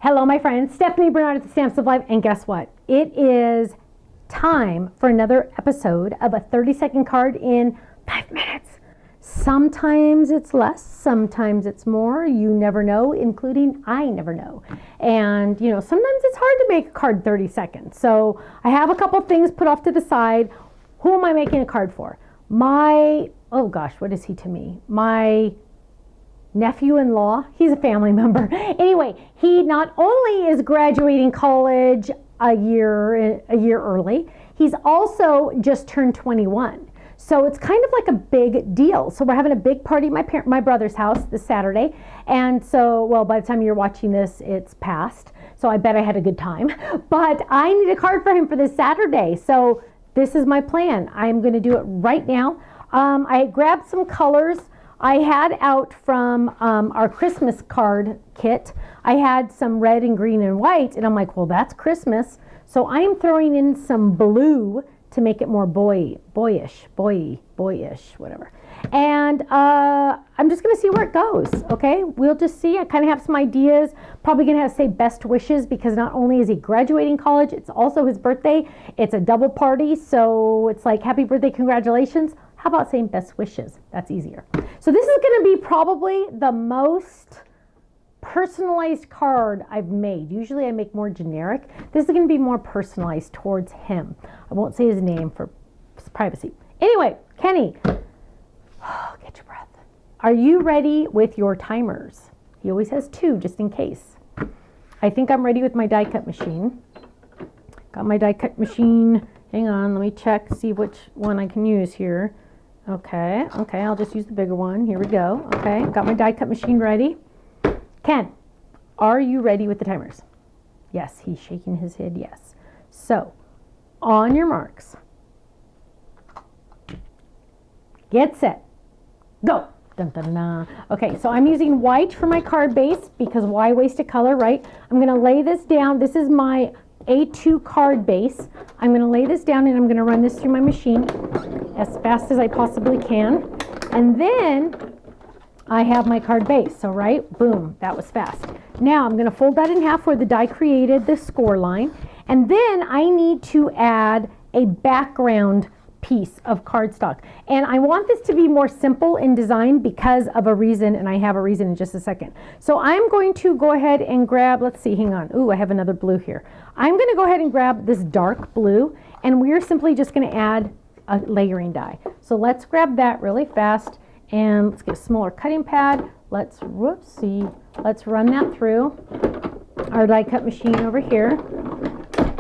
Hello, my friends. Stephanie Barnard at the Stamps of Life. And guess what? It is time for another episode of a 30-second card in 5 minutes. Sometimes it's less, sometimes it's more. You never know, including I never know. And, sometimes it's hard to make a card 30 seconds. So I have a couple things put off to the side. Who am I making a card for? Oh gosh, what is he to me? My nephew-in-law. He's a family member. Anyway, he not only is graduating college a year early, he's also just turned 21. So it's kind of like a big deal. So we're having a big party at my brother's house this Saturday. And so, well, by the time you're watching this, it's past. So I bet I had a good time. But I need a card for him for this Saturday. So this is my plan. I'm going to do it right now. I grabbed some colors. I had out from our Christmas card kit, I had some red and green and white, and I'm like, well, that's Christmas. So I'm throwing in some blue to make it more boyish, whatever. And I'm just going to see where it goes, okay? We'll just see. I kind of have some ideas. Probably going to have to say best wishes because not only is he graduating college, it's also his birthday. It's a double party, so it's like happy birthday, congratulations. How about saying best wishes? That's easier. So this is going to be probably the most personalized card I've made. Usually I make more generic. This is going to be more personalized towards him. I won't say his name for privacy. Anyway, Kenny, get your breath. Are you ready with your timers? He always has 2 just in case. I think I'm ready with my die cut machine. Got my die cut machine. Hang on, let me check, see which one I can use here. Okay, I'll just use the bigger one. Here we go. Okay, got my die cut machine ready. Ken, are you ready with the timers? Yes, he's shaking his head, yes. So, on your marks. Get set. Go. Dun, dun, dun. Okay, so I'm using white for my card base because why waste a color, right? I'm going to lay this down. This is my A2 card base. I'm going to lay this down and I'm going to run this through my machine as fast as I possibly can. And then I have my card base. So right, boom, that was fast. Now I'm going to fold that in half where the die created the score line. And then I need to add a background piece of cardstock. And I want this to be more simple in design because of a reason, and I have a reason in just a second. So I'm going to go ahead and grab, let's see, hang on. Ooh, I have another blue here. I'm going to go ahead and grab this dark blue, and we're simply just going to add a layering die. So let's grab that really fast, and let's get a smaller cutting pad. Let's run that through our die cut machine over here.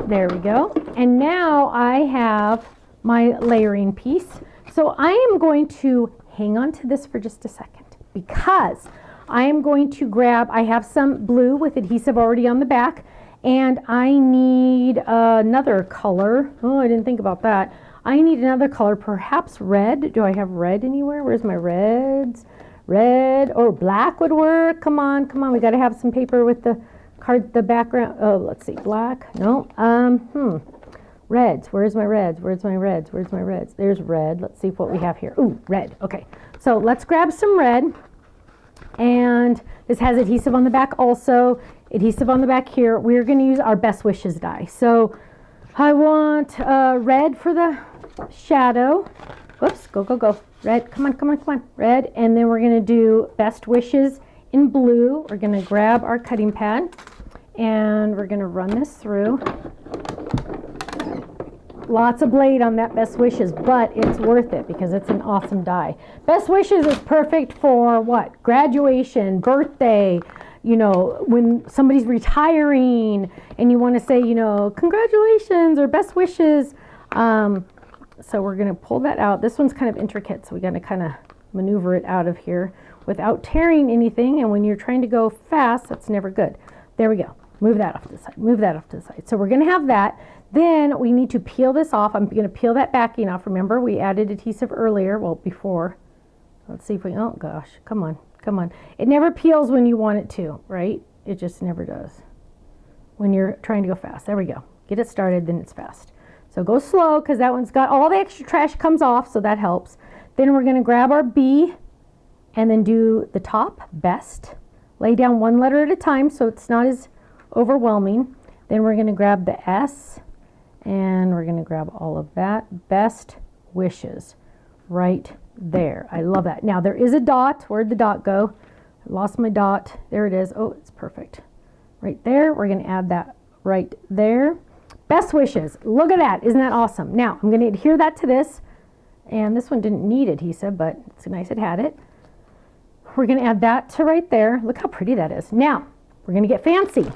There we go. And now I have my layering piece. So I am going to hang on to this for just a second because I am going to grab, I have some blue with adhesive already on the back, and I need another color. Oh, I didn't think about that. I need another color, perhaps red. Do I have red anywhere? Where's my reds? Red or black would work. Come on. We got to have some paper with the card, the background. Oh, let's see, black. No. Reds. Where's my reds? Where's my reds? There's red. Let's see what we have here. Ooh, red. Okay. So let's grab some red. And this has adhesive on the back also. Adhesive on the back here. We're going to use our best wishes die. So I want red for the shadow. Whoops. Go. Red. Come on. Red. And then we're going to do best wishes in blue. We're going to grab our cutting pad. And we're going to run this through. Lots of blade on that best wishes, but it's worth it because it's an awesome die. Best wishes is perfect for what? Graduation, birthday, when somebody's retiring and you want to say, congratulations or best wishes. So we're going to pull that out. This one's kind of intricate, so we got to kind of maneuver it out of here without tearing anything. And when you're trying to go fast, that's never good. There we go. Move that off to the side. So we're going to have that. Then we need to peel this off. I'm going to peel that backing off. Remember, we added adhesive earlier. Well, before. Let's see if we, oh gosh, come on. It never peels when you want it to, right? It just never does when you're trying to go fast. There we go. Get it started, then it's fast. So go slow because that one's got all the extra trash comes off, so that helps. Then we're going to grab our B and then do the top, best. Lay down one letter at a time so it's not as overwhelming. Then we're going to grab the S, and we're going to grab all of that. Best wishes right there. I love that. Now there is a dot. Where'd the dot go? I lost my dot. There it is. Oh, it's perfect. Right there. We're going to add that right there. Best wishes. Look at that. Isn't that awesome? Now I'm going to adhere that to this. And this one didn't need adhesive, but it's nice it had it. We're going to add that to right there. Look how pretty that is. Now we're going to get fancy.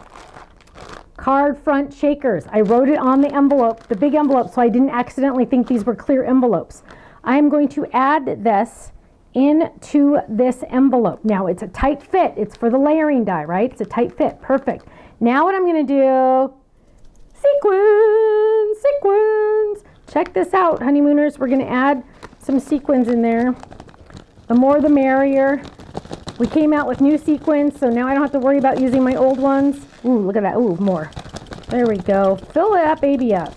Card front shakers. I wrote it on the envelope, the big envelope, so I didn't accidentally think these were clear envelopes. I'm going to add this into this envelope. Now it's a tight fit. It's for the layering die, right? It's a tight fit. Perfect. Now what I'm going to do, sequins. Check this out, honeymooners. We're going to add some sequins in there. The more the merrier. We came out with new sequins, so now I don't have to worry about using my old ones. Ooh, look at that. Ooh, more. There we go. Fill that baby up.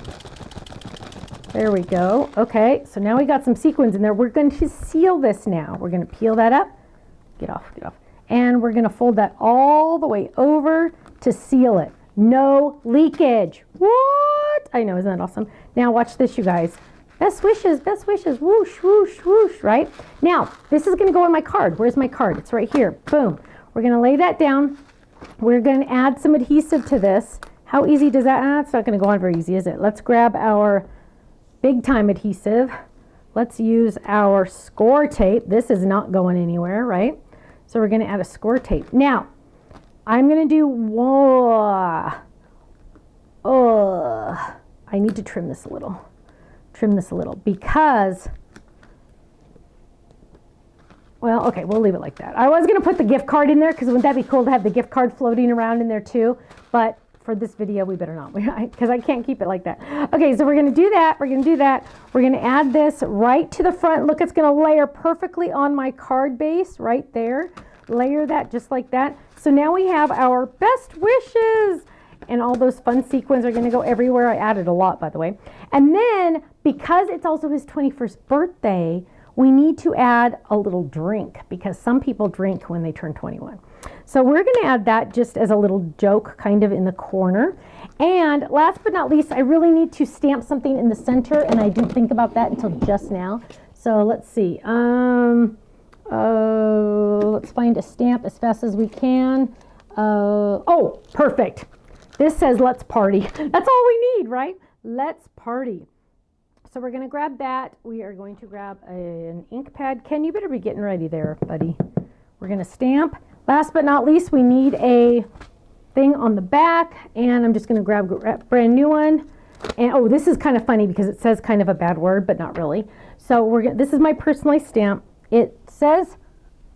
There we go. Okay, so now we got some sequins in there. We're going to seal this now. We're going to peel that up. Get off. And we're going to fold that all the way over to seal it. No leakage. What? I know, isn't that awesome? Now watch this, you guys. Best wishes, whoosh, whoosh, whoosh, right? Now, this is going to go on my card. Where's my card? It's right here. Boom. We're going to lay that down. We're going to add some adhesive to this. How easy does that? It's not going to go on very easy, is it? Let's grab our big time adhesive. Let's use our score tape. This is not going anywhere, right? So we're going to add a score tape. Now, I'm going to do I need to trim this a little. Because, well, okay, we'll leave it like that. I was going to put the gift card in there because wouldn't that be cool to have the gift card floating around in there too? But for this video, we better not, because I can't keep it like that. Okay, so we're going to do that. We're going to add this right to the front. Look, it's going to layer perfectly on my card base right there. Layer that just like that. So now we have our best wishes. And all those fun sequins are going to go everywhere. I added a lot, by the way. And then, because it's also his 21st birthday, we need to add a little drink, because some people drink when they turn 21. So we're going to add that just as a little joke kind of in the corner. And last but not least, I really need to stamp something in the center, and I didn't think about that until just now. So let's see. Let's find a stamp as fast as we can. Oh, perfect. This says let's party. That's all we need, right? Let's party. So we're going to grab that. We are going to grab an ink pad. Ken, you better be getting ready there, buddy. We're going to stamp. Last but not least, we need a thing on the back, and I'm just going to grab a brand new one. And oh, this is kind of funny because it says kind of a bad word, but not really. So this is my personalized stamp. It says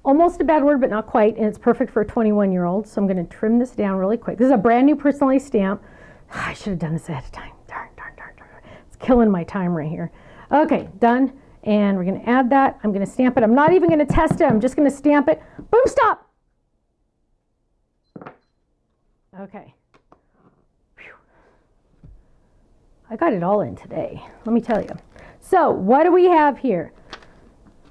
almost a bad word, but not quite, and it's perfect for a 21-year-old. So I'm going to trim this down really quick. This is a brand new personalized stamp. I should have done this ahead of time. Darn. It's killing my time right here. Okay, done. And we're going to add that. I'm going to stamp it. I'm not even going to test it. I'm just going to stamp it. Boom, stop. Okay. Whew. I got it all in today, let me tell you. So what do we have here?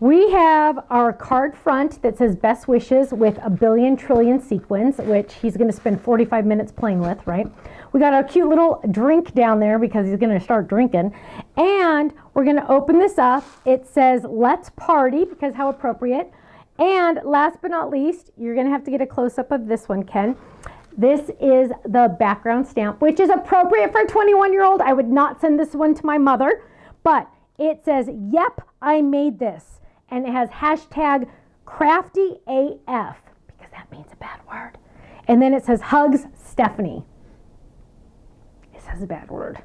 We have our card front that says best wishes with a billion trillion sequins, which he's going to spend 45 minutes playing with, right? We got our cute little drink down there because he's going to start drinking. And we're going to open this up. It says let's party, because how appropriate. And last but not least, you're going to have to get a close-up of this one, Ken. This is the background stamp, which is appropriate for a 21-year-old. I would not send this one to my mother, but it says, yep, I made this. And it has hashtag CraftyAF, because that means a bad word. And then it says, hugs, Stephanie. It says a bad word.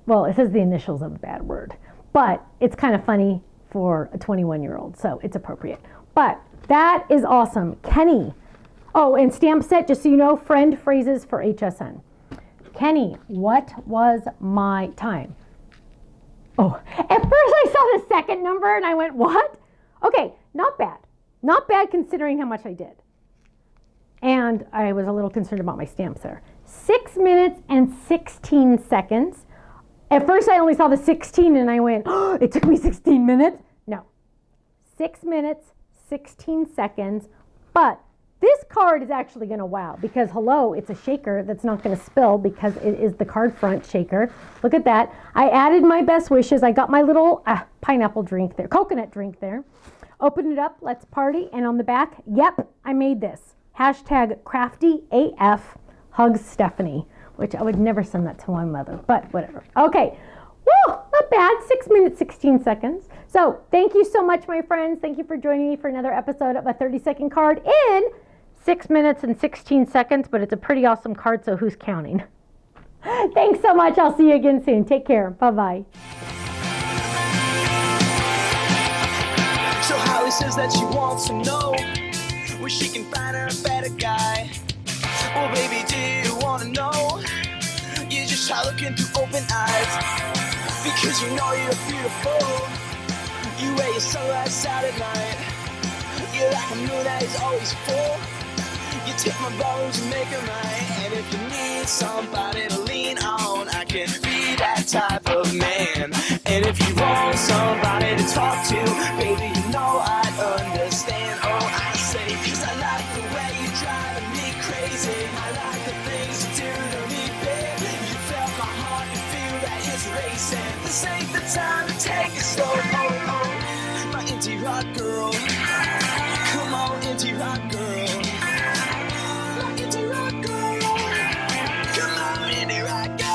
Well, it says the initials of a bad word. But it's kind of funny for a 21-year-old, so it's appropriate. But that is awesome. Kenny. Oh, and stamp set, just so you know, friend phrases for HSN. Kenny, what was my time? Oh, at first I saw the second number and I went, what? Okay, not bad. Not bad considering how much I did. And I was a little concerned about my stamps there. 6 minutes and 16 seconds. At first I only saw the 16 and I went, oh, it took me 16 minutes? No. 6 minutes, 16 seconds. But this card is actually going to wow because, hello, it's a shaker that's not going to spill because it is the card front shaker. Look at that. I added my best wishes. I got my little pineapple drink there, coconut drink there. Open it up. Let's party. And on the back, yep, I made this. #CraftyAF hugs Stephanie, which I would never send that to my mother, but whatever. Okay. Woo, not bad. 6 minutes, 16 seconds. So thank you so much, my friends. Thank you for joining me for another episode of a 30-second card in 6 minutes and 16 seconds, but it's a pretty awesome card, so who's counting? Thanks so much. I'll see you again soon. Take care. Bye-bye. So Holly says that she wants to know where she can find her a better guy. Well, baby, do you want to know? You just try looking through open eyes. Because you know you're beautiful. You wear your sunglasses out at night. You're like a moon that is always full. You take my bones and make them right. And if you need somebody to lean on, I can be that type of man. And if you want somebody to talk to, baby, you know I'd understand. Oh, I say, cause I like the way you're driving me crazy. I like the things you do to me, baby. You felt my heart and feel that it's racing. This ain't the time to take it slow. My indie rock girl. Come on, indie rock girl. My indie rock girl. Come on, indie rock girl.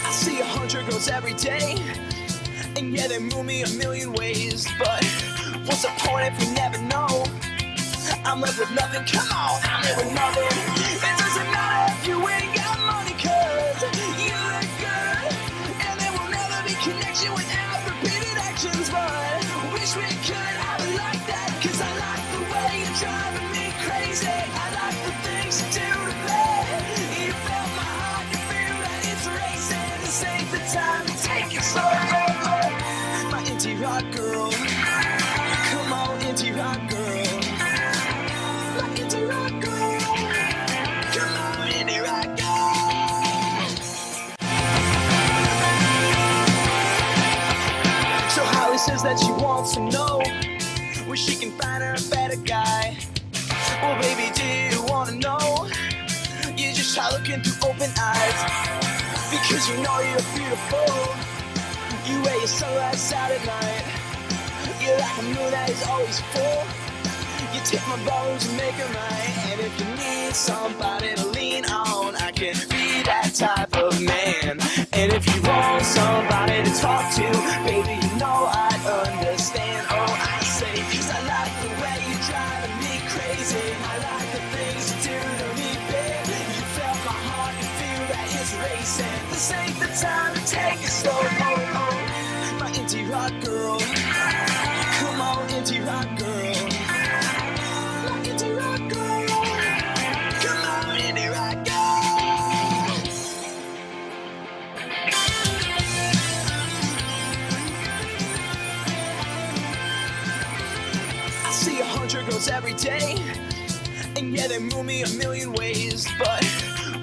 I see 100 girls every day, and yeah, they move me a million ways. But what's the point if we never know? I'm left with nothing, come on, I'm left with nothing. It doesn't matter if you ain't got money, cause you look good. And there will never be connection without repeated actions. But wish we could have it like that, cause I like the way you're driving me crazy. I like the things you do to me. You felt my heart, you feel that it's racing. This ain't the time to take it slow. My indie rock girl. Come on, indie rock girl. Says that she wants to know where she can find her a better guy. Well, baby, do you want to know? You just try looking through open eyes. Because you know you're beautiful. You wear your sunglasses out at night. You're like a moon that is always full. You take my bones and make them right. And if you need somebody to lean on, I can be that type of man. And if you want somebody to talk to, baby, you know I'd understand. Oh, I say, cause I like the way you're driving me crazy. I like the things you do to me, baby. You felt my heart and feel that it's racing. This ain't the time to take it slow. My indie rock girl. Come on, indie rock girl. Girls every day, and yeah, they move me a million ways. But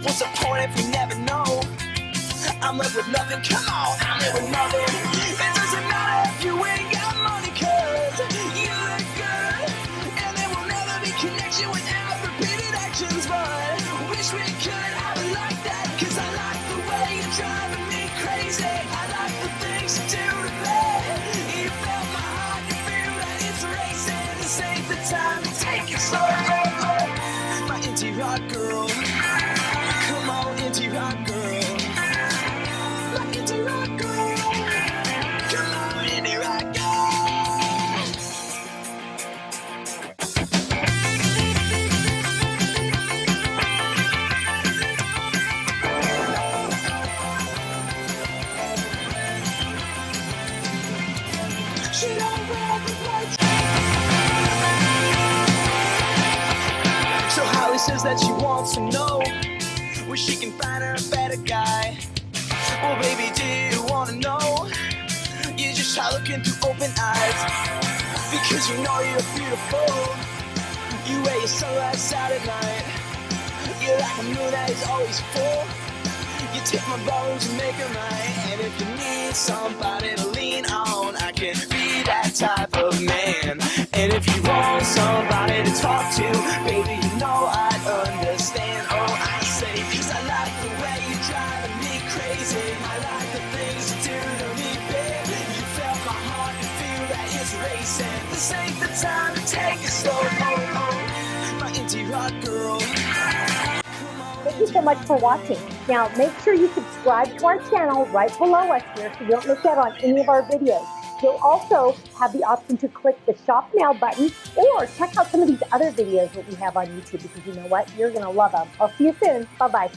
what's the point if we never know? I'm left with nothing, come on, I'm left with nothing. It doesn't matter if you ain't got money, cause you look good. And there will never be connection without repeated actions. But wish we could have it like that, cause I like the way you're driving me crazy. I like the things you do to me. You felt my heart, you feel that it's racing. This ain't the time to take it slow. My indie rock girl. Come on, indie rock girl. My indie rock girl. Come on, indie rock girl. She don't wear the white. So Holly says that she wants to know where she can find her a better guy. Well, baby, do you want to know? You just try looking through open eyes. Because you know you're beautiful. You wear your sunglasses out at night. You're like a moon that is always full. You take my bones and make them right. And if you need somebody to lean on, I can be that type of man. And if you want somebody to talk to, baby, you know I'd understand. Oh, I say, 'cause I like the way you're driving me crazy. I like the things you do to me, babe. You felt my heart and feel that it's racing. This ain't the time to take it slow. Oh, oh, my indie rock girl. Thank you so much for watching. Now, make sure you subscribe to our channel right below us here so you don't miss out on any of our videos. You'll also have the option to click the Shop Now button or check out some of these other videos that we have on YouTube because you know what? You're going to love them. I'll see you soon. Bye-bye.